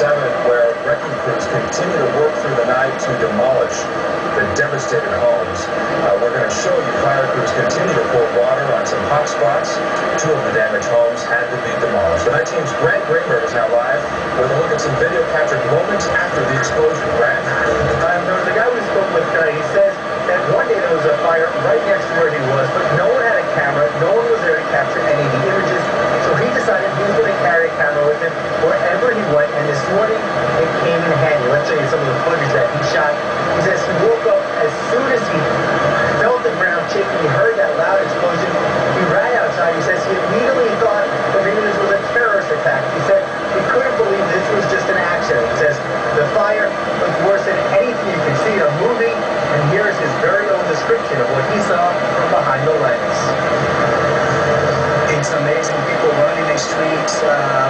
7, where wrecking crews continue to work through the night to demolish the devastated homes. We're going to show you fire crews continue to pour water on some hot spots. 2 of the damaged homes had to be demolished. The night team's Grant Greenberg is now live with a look at some video captured moments after the explosion. Grant? There was a guy we spoke with tonight. He says that one day there was a fire right next to where he was, but no one had a camera. No one was there to capture any of the images. So he decided he was going to carry a camera with him wherever he went. And this morning, it came in handy. Let's show you some of the footage that he shot. He says he woke up as soon as he felt the ground shaking. He heard that loud explosion. He ran outside. He says he immediately thought that maybe this was a terrorist attack. He said he couldn't believe this was just an accident. He says the fire was worse than anything you could see in a movie. And here's his very own description of what he saw from behind the lens. It's amazing. People running the streets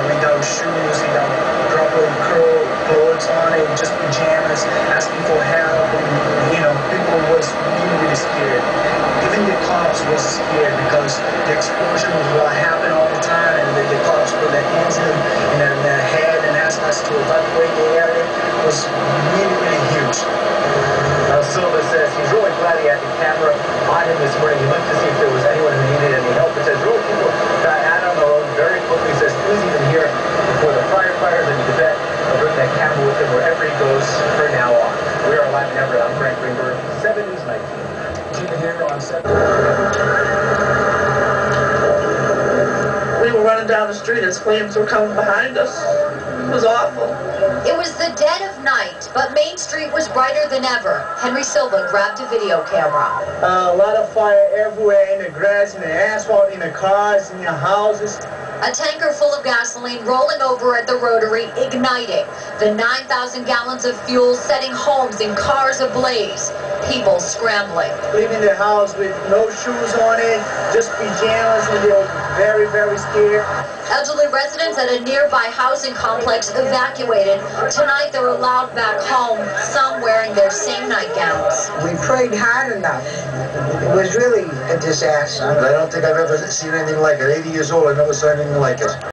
without shoes, without proper clothes on, and just pajamas, asking for help. And, people was really, really scared. Even the cops was scared because the explosion was what happened all the time, and the cops put their hands in their head and asked us to evacuate the area. It was really, really huge. Silva says he's really glad he had the camera on him this morning. He looked to see if there was anyone who needed any help. It says really people got out on their own very quickly. He says he was even here before the firefighters, and you can bet he'll bring that camera with him wherever he goes from now on. We are live in Everett. I'm Grant Greenberg, 7 News 19. Keep it here on 7. We were running down the street as flames were coming behind us. It was awful. It was the dead of night, but Main Street was brighter than ever. Henry Silva grabbed a video camera. A lot of fire everywhere, in the grass, in the asphalt, in the cars, in the houses. A tanker full of gasoline rolling over at the rotary, igniting. The 9,000 gallons of fuel setting homes and cars ablaze. People scrambling. Leaving the house with no shoes on it, just pajamas, and they were very, very scared. Elderly residents at a nearby housing complex evacuated. Tonight they're allowed back home, some wearing their same nightgowns. We prayed hard enough. It was really a disaster. I don't think I've ever seen anything like it. 80 years old, I never saw anything like it.